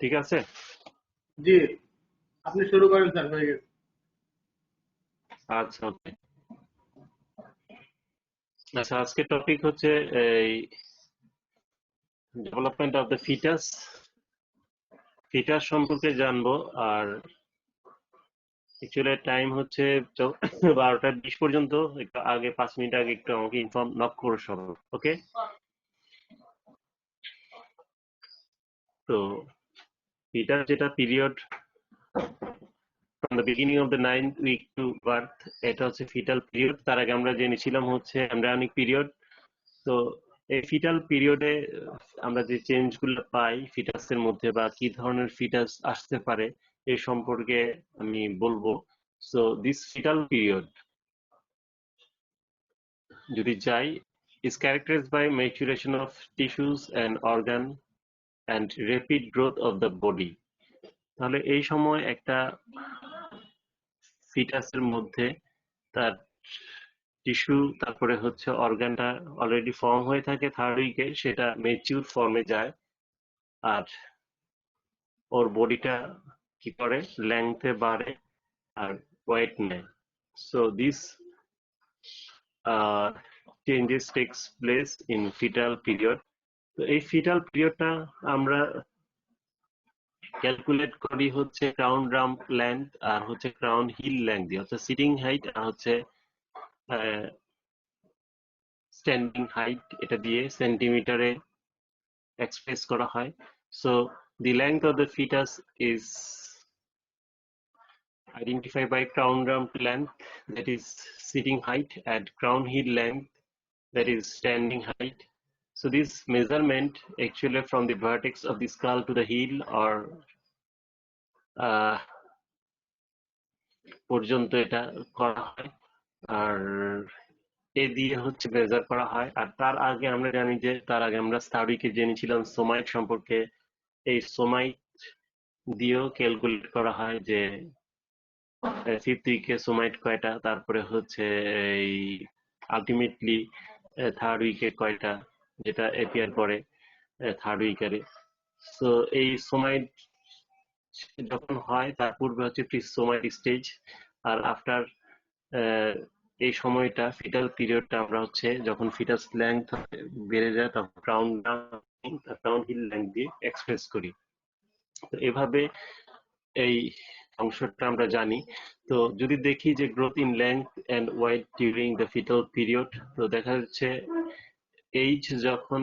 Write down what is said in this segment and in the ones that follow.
ঠিক আছে? জি, আপনি শুরু করেন স্যার, হয়ে গেছে। আচ্ছা, ওকে। আচ্ছা, আজকের টপিক হচ্ছে এই development of the fetus. Fetus সম্পর্কে জানবো। আর অ্যাকচুয়ালি টাইম হচ্ছে 12টা 20 পর্যন্ত। একটু আগে 5 মিনিট আগে একটু আমাকে ইনফর্ম নক করে সরো। ওকে? তো ফিটাস যেটা period from the beginning of the 9th week to birth, এটা হচ্ছে ফিটাল পিরিয়ড। তার আগে আমরা জেনেছিলাম হচ্ছে এমব্রায়োনিক পিরিয়ড। তো এই ফিটাল পিরিয়ডে আমরা যে চেঞ্জ গুলো পাই ফিটাসের মধ্যে বা কি ধরনের ফিটাস আসতে পারে এই সম্পর্কে আমি বলবো। সো দিস ফিটাল পিরিয়ড যদি যাই is characterized by maturation of tissues and organ and rapid growth of the body। তাহলে এই সময় একটা ফিটাসের মধ্যে তার টিস্যু তারপরে হচ্ছে অর্গানটা অলরেডি ফর্ম হয়ে থাকে থার্ড উইকে, সেটা ম্যাচিউর ফর্মে যায়। আর ওর বডিটা কি করে লেংথে বাড়ে আর ওয়েট নেয়। So this changes takes place in fetal period. তো এই ফিটাল পিরিয়ডটা আমরা ক্যালকুলেট করি হচ্ছে ক্রাউন রাম্প লেন্থ আর হচ্ছে ক্রাউন হিল লেন্থ দিয়ে, হচ্ছে সিটিং হাইট আর হচ্ছে স্ট্যান্ডিং হাইট, এটা দিয়ে সেন্টিমিটারে এক্সপ্রেস করা হয়। So the length of the fetus is identified by crown rump length, that is sitting height, and crown heel length, that is standing height. So this measurement actually from the vertex of the skull to the heel or পর্যন্ত এটা করা হয়। আর এ দিয়ে হচ্ছে measure করা হয়। আর তার আগে আমরা জানি যে তার আগে আমরা স্টাডিকে জেনেছিলাম সোমাইট সম্পর্কে। এই সোমাইট দিয়েও ক্যালকুলেট করা হয় যে ফিফথ উইকে সোমাইট কয়টা, তারপরে হচ্ছে এই আলটিমেটলি থার্ড উইকে কয়টা, যেটা এপিয়ার করে থার্ড উইকারে। সো এই সোমাইট যখন হয় তার পূর্বে হচ্ছে প্রি সোমাইট স্টেজ। আর আফটার এই সময়টা ফিটাল পিরিয়ডটা আমরা হচ্ছে যখন ফিটাস লেংথ বেড়ে যায় তখন ক্রাউন হিল লেংথ দিয়ে এক্সপ্রেস করি। তো এভাবে এই অংশটা আমরা জানি। তো যদি দেখি যে growth in length and weight during the fetal period, তো দেখা যাচ্ছে এইজ যখন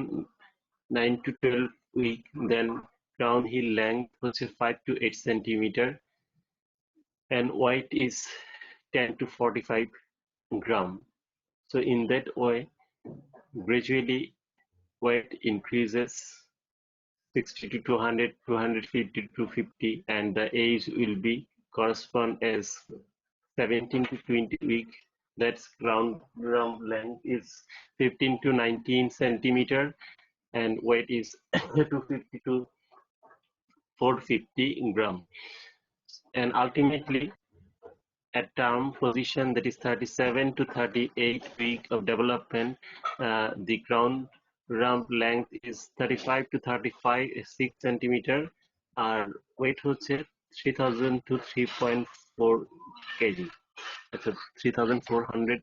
9 to 12 week, then crown heel length হচ্ছে 5 to 8 centimetre and weight is 10 to 45 gram. So in that way gradually weight increases 60 to 200, 250 to 250, and the age will be correspond as 17 to 20 week. That's ground rump length is 15 to 19 centimeter and weight is 250 to 450 gram. And ultimately at term position, that is 37 to 38 week of development, the ground rump length is 35 to 35 6 centimeter R weight হচ্ছে 3000 to 3.4 kg, আচ্ছা 3400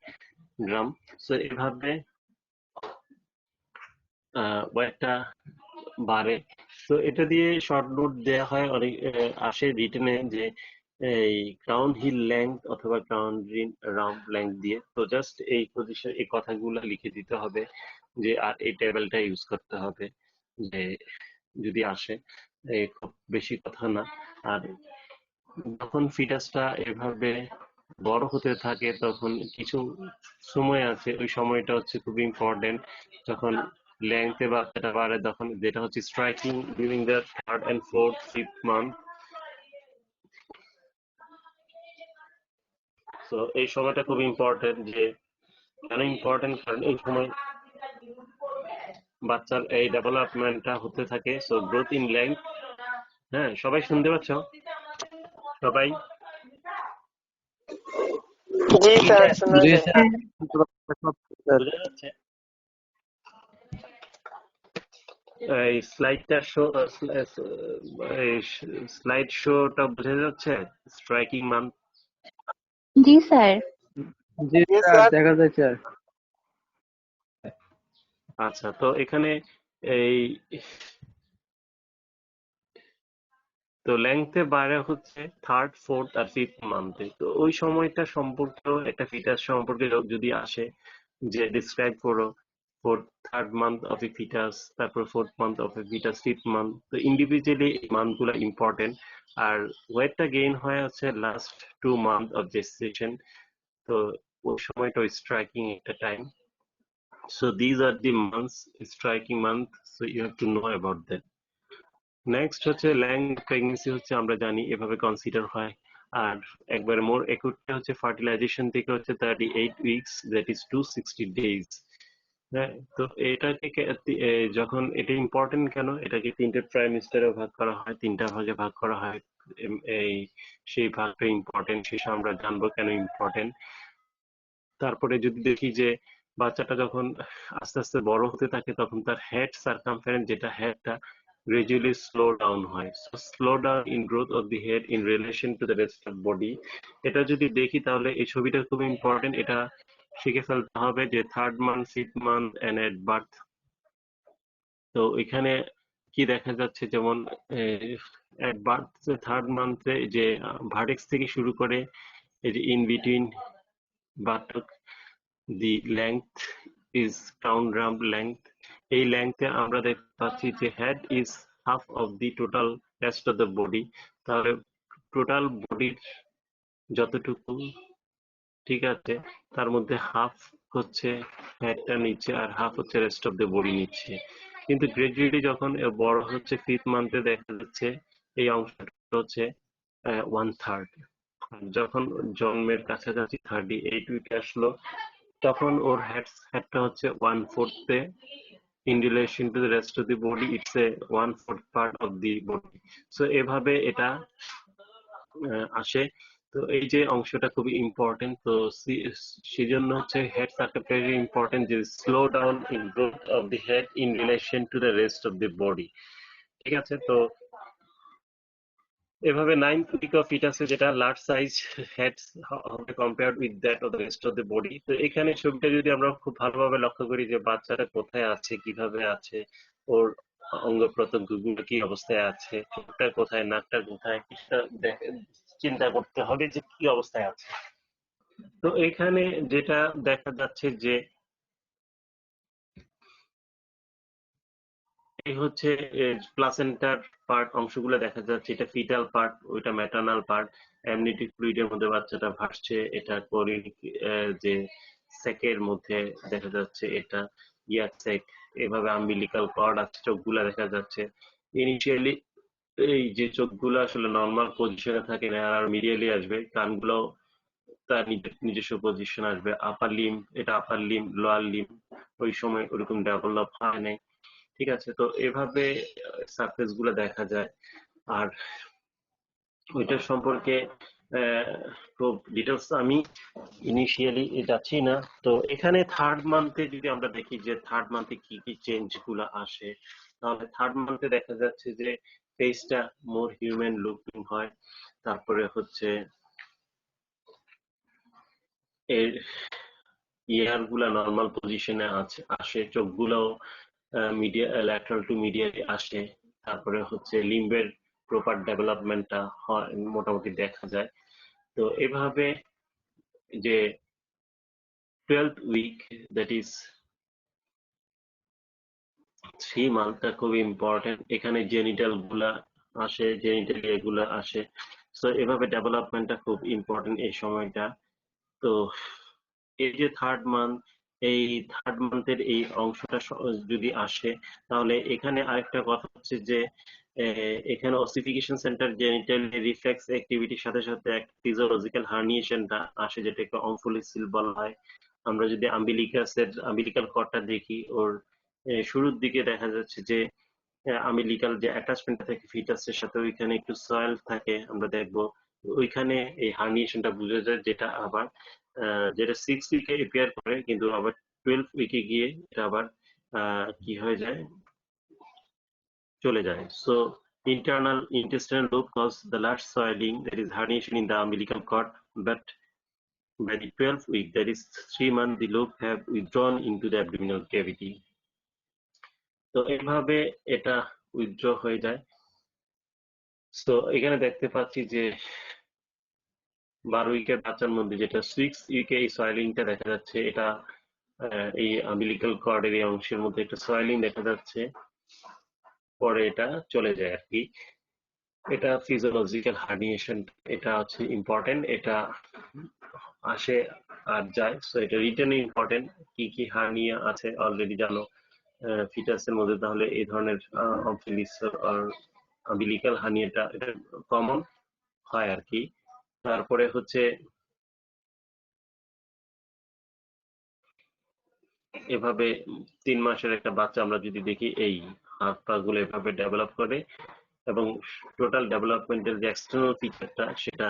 গ্রাম। So এভাবে ওয়েটটা বাড়ে। তো এটা দিয়ে short note দেয়া হয় অনেক, আসে রিটেনে যে এই ক্রাউন হিল লেংথ অথবা ক্রাউন রাউন্ড লেংথ দিয়ে। তো জাস্ট এই পজিশন এই কথাগুলো লিখে দিতে হবে যে, আর এই টেবিলটা ইউজ করতে হবে যে যদি আসে, খুব বেশি কথা না। আর যখন ফিটাসটা এভাবে বড় হতে থাকে তখন কিছু সময় আছে, ওই সময়টা হচ্ছে খুব ইম্পর্টেন্ট, যখন লেংথে বাচ্চাটা বাড়ে তখন, যেটা হচ্ছে striking during the third and fourth fifth month. তো এই সময়টা খুব ইম্পর্টেন্ট। যে কেন ইম্পর্টেন্ট? কারণ এই সময় বাচ্চার এই ডেভেলপমেন্টটা হতে থাকে। So growth in length. হ্যাঁ, সবাই শুনতে পাচ্ছ? সবাই জি স্যার, শোনা জি যায়। স্যার। বোঝা যাচ্ছে? এই স্লাইডটা শো স্লাইড শোটা বোঝা যাচ্ছে? Striking month. জি স্যার। জি জি স্যার, স্যার। দেখা যায় স্যার। আচ্ছা, তো এখানে এই তো লেংথে বাড়ে হচ্ছে থার্ড, ফোর্থ আর ফিফথ মান্থে। তো ওই সময়টা সম্পর্কেও একটা ফিটাস সম্পর্কে যদি আসে যে ডিসক্রাইব করো fourth third month of a foetus, তারপর fourth month of a foetus, fifth month, তো ইন্ডিভিজুয়ালি এই মান্থগুলো ইম্পর্টেন্ট। আর ওয়েটটা গেইন হয় হচ্ছে লাস্ট 2 মান্থ অফ জেস্টেশন। তো ওই সময়টা স্ট্রাইকিং একটা time. So these are the months, striking month, so you have to know about that. Next হচ্ছে ল্যাং প্রেগনেন্সি হচ্ছে আমরা জানি এভাবে কনসিডার হয়। আর একবার মোর একুটে হচ্ছে ফার্টিলাইজেশন থেকে হচ্ছে 38 উইকস, দ্যাট ইজ 260 days। হ্যাঁ, তো এটাকে যখন এটা ইম্পর্টেন্ট কেন, এটাকে তিনটে ট্রাইমিস্টারে ভাগ করা হয়, তিনটা ভাগে ভাগ করা হয়। এই সেই ভাগটা ইম্পর্টেন্ট, সেটা আমরা জানবো কেন ইম্পর্টেন্ট। তারপরে যদি দেখি যে বাচ্চাটা যখন আস্তে আস্তে বড় হতে থাকে তখন তার হেড সার্কামফারেন্স, যেটা হেডটা গ্রাজুয়ালি স্লো ডাউন হয়। Slow down in growth of the head in relation to the rest of body. এটা যদি দেখি তাহলে এই ছবিটা খুব ইম্পর্টেন্ট। এটা শিখে ফেলতে হবে যে third month, fifth month and at birth. তো এখানে কি দেখা যাচ্ছে, যেমন এট বার্থ থার্ড মান্থে যে ভার্টেক্স থেকে শুরু করে এই যে ইন বিটুইন বাটক, the length is crown rump length. এই লেংথে আমরা দেখতে পাচ্ছি যে head is half of the total rest of the body. তাহলে টোটাল বডির যতটুকু ঠিক আছে, তার মধ্যে হাফ হচ্ছে হেডটা নিচ্ছে আর হাফ হচ্ছে রেস্ট অফ দ্য বডি নিচ্ছে। কিন্তু গ্রাজুয়ালি যখন বড় হচ্ছে ফিফথ মান্থে দেখা যাচ্ছে এই অংশটা হচ্ছে 1/3। যখন জন্মের কাছাকাছি 38 উইক আসলো তখন ওর হেডটা হচ্ছে 1/4 in relation to the rest of the body, it's a 1/4 part of the body. So এভাবে এটা আসে। তো এই যে অংশটা খুবই ইম্পর্টেন্ট। তো সেজন্য হচ্ছে হেড সার্কামফারেন্স ইম্পর্টেন্ট, যে slow down in growth of the head in relation to the rest of the body. ঠিক আছে, তো এভাবে 9th উইক অফ ফিটাসে যেটা লার্জ সাইজ হেড হবে compared with that of the rest of the body. তো এখানে ছবিটা যদি আমরা খুব ভালোভাবে লক্ষ্য করি যে বাচ্চাটা কোথায় আছে, কিভাবে আছে, ওর অঙ্গ প্রত্যঙ্গগুলো কি অবস্থায় আছে, ঠোঁটটা কোথায়, নাকটা কোথায়, সেটা চিন্তা করতে হবে যে কি অবস্থায় আছে। তো এখানে যেটা দেখা যাচ্ছে যে এই হচ্ছে প্লাসেন্টার পার্ট অংশগুলো দেখা যাচ্ছে, এটা ফিটাল পার্ট, ওইটা ম্যাটার্নাল পার্ট। অ্যামনিওটিক ফ্লুইডের মধ্যে বাচ্চাটা ভাসছে, এটা কোরিনিক যে স্যাকের মধ্যে দেখা যাচ্ছে, এটা ইয়াক স্যাক। এভাবে আম্বিলিকাল কর্ড আছে, চোখগুলা দেখা যাচ্ছে। ইনিশিয়ালি এই যে চোখগুলো আসলে নর্মাল পজিশনে থাকে না, আর মিডিয়ালি আসবে। কানগুলো তার নিজস্ব পজিশন আসবে। আপার লিম, এটা আপার লিম, লোয়ার লিম ওই সময় ওরকম ডেভেলপ হয় নাই। ঠিক আছে, তো এভাবে সারফেস গুলো দেখা যায়। আর ওইটার সম্পর্কে খুব ডিটেলস আমি ইনিশিয়ালি যাচ্ছি না। তো এখানে থার্ড মান্থে যদি আমরা দেখি যে থার্ড মান্থে কি কি চেঞ্জ গুলো আসে, তাহলে থার্ড মান্থে দেখা যাচ্ছে যে ফেসটা মোর হিউম্যান লুকিং হয়। তারপরে হচ্ছে এর ইয়ার গুলা নর্মাল পজিশনে আসে, চোখগুলো মিডিয়া ল্যাটারাল টু মিডিয়ায় আসে। তারপরে হচ্ছে লিম্বের প্রপার ডেভেলপমেন্টটা হয় মোটামুটি দেখা যায়। তো এভাবে যে 12th উইক, দ্যাট ইজ 3 মান্থটা খুব ইম্পর্টেন্ট। এখানে জেনিটাল গুলা আসে, জেনিটালিয়া গুলা আসে। তো এভাবে ডেভেলপমেন্টটা খুব ইম্পর্টেন্ট এই সময়টা। তো এই যে থার্ড মান্থ, এই থার্ড মান্থের এই অংশটা যদি আসে, তাহলে এখানে আরেকটা কথা হচ্ছে যে এখানে অসিফিকেশন সেন্টার জেনিটাল রিফ্লেক্স অ্যাক্টিভিটির সাথে সাথে একটা ফিজিওলজিক্যাল হার্নিয়েশনটা আসে, যেটাকে অম্ফোলিসিল বলা হয়। আমরা যদি আম্বিলিকাল কর্ডটা দেখি, ওর শুরুর দিকে দেখা যাচ্ছে যে আম্বিলিকাল যে অ্যাটাচমেন্টটা থাকে ফিটাসের সাথে, ওইখানে একটু সয়েল থাকে, আমরা দেখবো ওইখানে এই হার্নিয়েশনটা বোঝা যায়। যেটা আবার যেটা 6 উইকে এপিয়ার করে, কিন্তু আবার 12 উইকে গিয়ে এটা আবার কি হয়ে যায়, চলে যায়। So internal intestinal loop cause the large swelling, that is herniation in the umbilical cord, but by the 12th week, that is 3 months, the loop have withdrawn into the abdominal cavity. তো এইভাবে এটা withdraw হয়ে যায়। So এখানে দেখতে পাচ্ছি যে 12 উইকের বাচ্চার মধ্যে যেটা 6 উইকে এই সোয়েলিংটা দেখা যাচ্ছে, এটা এই আম্বিলিক্যাল কর্ডের এই অংশের মধ্যে একটা সোয়েলিং দেখা যাচ্ছে, পরে এটা চলে যায় আর কি। এটা ফিজিওলজিক্যাল হার্নিয়েশন, এটা হচ্ছে ইম্পর্টেন্ট, এটা আসে আর যায়। সো এটা রিটেনে ইম্পর্টেন্ট, কি কি হার্নিয়া আছে অলরেডি জানো ফিটাসের মধ্যে, তাহলে এই ধরনের আম্বিলিক্যাল হার্নিয়াটা এটা কমন হয় আর কি। তারপরে হচ্ছে এভাবে 3 মাসের একটা বাচ্চা আমরা যদি দেখি, এই হাত পা গুলো এভাবে ডেভেলপ করে এবং টোটাল ডেভেলপমেন্টের যে এক্সটার্নাল ফিচারটা সেটা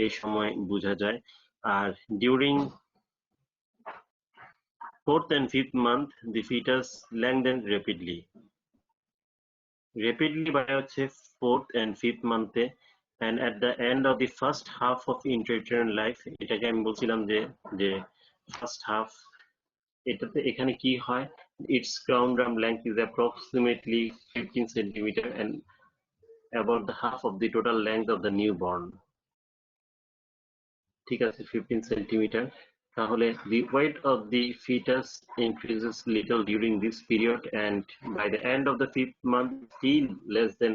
এই সময় বোঝা যায়। আর during 4th and 5th month the fetus lengthen rapidly মানে হচ্ছে 4th and 5th month-এ, and at the end of the first half of intrauterine life, এটাকে আমি বলছিলাম যে ফার্স্ট হাফ, এটাতে এখানে কি হয়, its crown drum length is approximately 15 centimeter and about the half of the total length of the newborn. ঠিক আছে, 15 সেন্টিমিটার। তাহলে the weight of the fetus increases little during this period and by the end of the 5th month still less than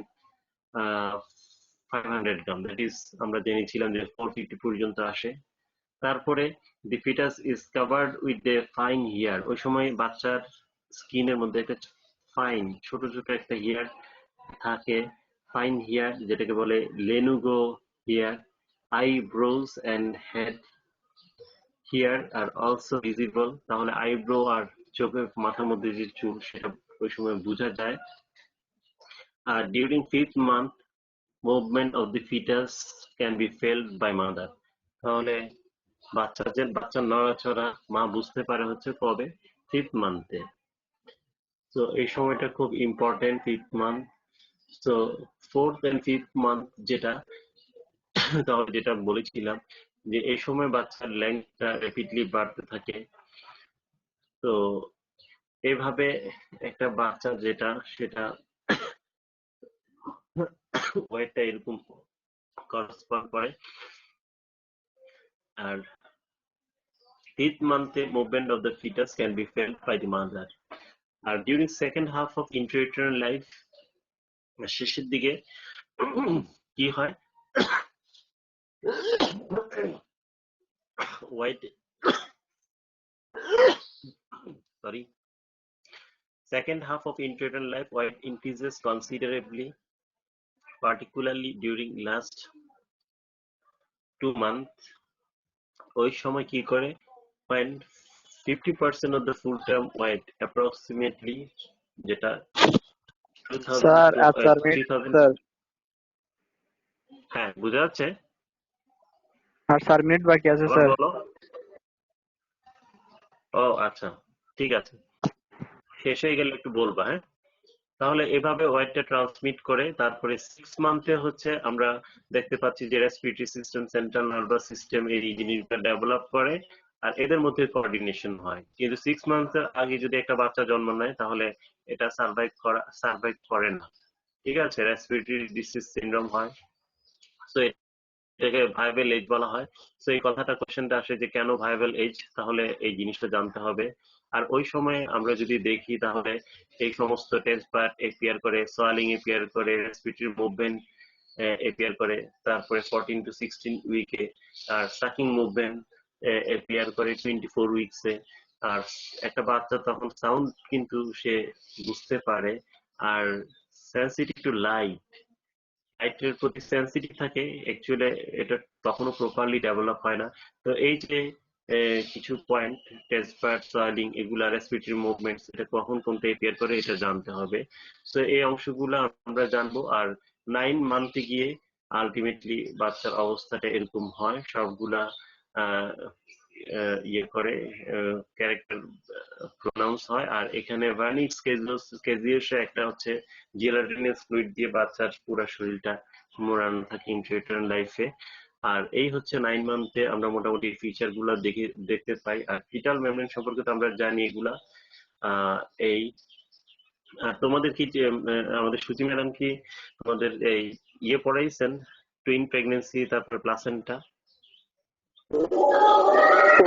500 gram, that is আমরা জেনেছিলাম যে 450 পর্যন্ত আসে। তারপরে the fetus is covered with a fine hair, ওই সময় বাচ্চার স্কিনের মধ্যে একটা ফাইন ছোট ছোট একটা হেয়ার থাকে, ফাইন হেয়ার যেটাকে বলে lanugo hair. eyebrows and head hair are also visible, তাহলে আইব্রো আর চোখের মাথার মধ্যে যে চুল সেটা ওই সময় বোঝা যায়। আর during 5th month movement of the fetus can be felt by mother, তাহলে বাচ্চার নড়াচড়া মা বুঝতে পারে হচ্ছে কবে, 5th মান্থে। তো এই সময়টা খুব ইম্পর্টেন্ট, 5th মান্থ। তো 4th and 5th মান্থ তাহলে যেটা বলেছিলাম যে এই সময় বাচ্চার লেন্থটা র্যাপিডলি বাড়তে থাকে। তো এইভাবে একটা বাচ্চা সেটা ওয়েটটা এরকম করসপন্ড করে। আর 5th month movement of the fetus can be felt by the mother. R during second half of intrauterine life, শেষের দিকে কি হয়, weight second half of intrauterine life weight increases considerably, particularly during last 2 months. ওই সময় কি করে, when 50% of the full term weight approximately, যেটা 2000 sir to আচ্ছার minute 3000, sir হ্যাঁ বোঝা যাচ্ছে। আর 4 মিনিট বাকি আছে আবার স্যার। বলো। ও আচ্ছা, ঠিক আছে, শেষ হয়ে গেলে একটু বলবা। হ্যাঁ, তাহলে এভাবে ওয়েটটা ট্রান্সমিট করে। তারপরে 6 মান্থে হচ্ছে আমরা দেখতে পাচ্ছি যে respiratory system, central nervous system এই জিনিসটা ডেভেলপ করে আর এদের মধ্যে কোঅর্ডিনেশন হয়। কিন্তু 6 মান্থের আগে যদি একটা বাচ্চা জন্ম নেয় তাহলে এটা সার্ভাইভ করে না। ঠিক আছে, রেসপিরেটরি ডিসিজ সিনড্রোম হয়। সো এটাকে ভায়াবল এজ বলা হয়। সো এই কথাটা কোশ্চেনটা আসে যে কেন ভায়াবল এজ, তাহলে এই জিনিসটা জানতে হবে। আর ওই সময় আমরা যদি দেখি তাহলে এই সমস্ত টেস্ট পার্ট এপিয়ার করে, সোয়ালিং এপিয়ার করে, রেসপিরেটরি মুভমেন্ট এপিয়ার করে, তারপরে 14 to 16 উইকে, আর সাকিং মুভমেন্ট এপিয়ার করে 24 উইকসে। আর একটা বাচ্চা তখন সাউন্ড কিন্তু সে বুঝতে পারে, আর সেন্সিটিভ টু লাইটের প্রতি সেন্সিটিভ থাকে। অ্যাকচুয়ালি এটা তখনও প্রপারলি ডেভেলপ হয় না। তো এই যে কিছু পয়েন্ট, টেস্ট পার্ট, সোয়ালিং, এগুলা, রেসপিরেটরি মুভমেন্টস, এটা কখন কোনটা এপিয়ার করে এটা জানতে হবে। তো এই অংশগুলো আমরা জানবো। আর 9 মান্থে গিয়ে আলটিমেটলি বাচ্চার অবস্থাটা এরকম হয়, সবগুলা ইয়ে করে, ক্যারেক্টার প্রোনাউন্স হয়। আর এখানে ভার্নিক্স ক্যাজিওসে একটা হচ্ছে জেলাটিনাস ফ্লুইড দিয়ে বাচ্চার পুরো শরীরটা মোড়ানো থাকে ইন্ট্রাউটেরাইন লাইফে। আর এই হচ্ছে 9 মান্থে আমরা মোটামুটি ফিচার গুলা দেখতে পাই। আর ফিটাল মেমব্রেন সম্পর্কে তো আমরা জানি এগুলা। এই আর তোমাদের কি আমাদের সুচি ম্যাডাম কি আমাদের এই ইয়ে পড়াইছেন, টুইন প্রেগনেন্সি তারপর প্লাসেন্টা?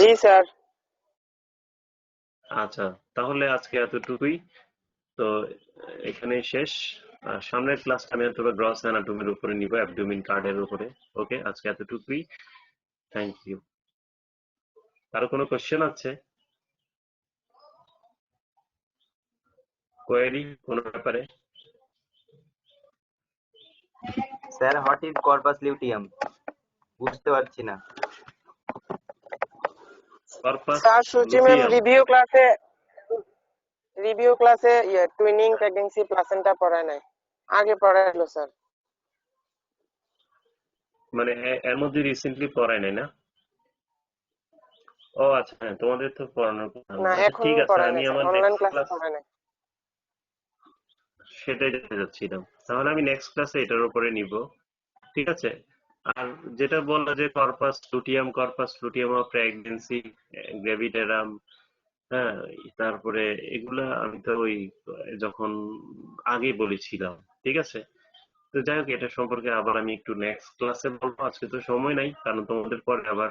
জি স্যার। আচ্ছা, তাহলে আজকে এতটুকুই। তো এখানে শেষ। সামনের ক্লাসটা আমি হয়তো গ্রস অ্যানাটমির উপরে নিব, অ্যাবডোমিন কার্ডের উপরে। ওকে, আজকে এতটুকুই। Thank you. কারো কোনো কোশ্চেন আছে, কোয়েরি কোনো ব্যাপারে? Sir, what is corpus luteum? বুঝতে পারছি না। Corpus sir Suchi ma'am luteum review ক্লাসে টুইনিং প্রেগন্যান্সি প্লাসেন্টা পড়ায় নাই, আগে পড়াইলো স্যার। মানে এর মধ্যে রিসেন্টলি পড়ায় নাই না? ও আচ্ছা, হ্যাঁ, তোমাদের তো পড়ানোর কথা না। না আচ্ছা এখন ঠিক আছে, পড়ায় আমি নাই স্যার, আমার অনলাইন নেক্সট ক্লাসে ক্লাস পড়ায় নাই। সেটাই জানতে চাচ্ছিলাম। তাহলে আমি নেক্সট ক্লাসে এটার উপরে নিব, ঠিক আছে? আর যেটা বললো যে কর্পাস লুটিয়াম অফ প্রেগন্যান্সি, গ্রেভিডেরাম, হ্যাঁ, তারপরে এগুলা আমি তো ওই যখন আগেই বলেছিলাম, ঠিক আছে? তো যাই হোক, এটা সম্পর্কে আবার আমি একটু নেক্সট ক্লাসে বলবো। আজকে তো সময় নাই, কারণ তোমাদের পরে আবার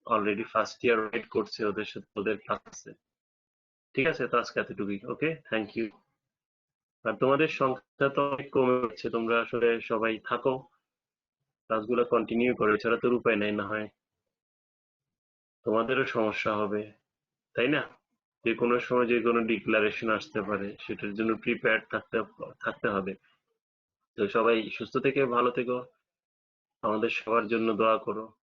অলরেডি ফার্স্ট ইয়ার ওয়েট করছে, ওদের সাথে ওদের ক্লাস আছে। ঠিক আছে, তো আজকে এতটুকুই। ওকে, থ্যাংক ইউ। আর তোমাদের সংখ্যা তো অনেক কমে যাচ্ছে, তোমরা আসলে সবাই থাকো, ক্লাসগুলো কন্টিনিউ করো, এছাড়া তোর উপায় নাই। না হয় তোমাদেরও সমস্যা হবে, তাই না? যে কোনো সময় যে কোনো ডিক্লারেশন আসতে পারে, সেটার জন্য প্রিপেয়ার্ড থাকতে হবে। তো সবাই সুস্থ থেকে ভালো থেকো, আমাদের সবার জন্য দোয়া করো।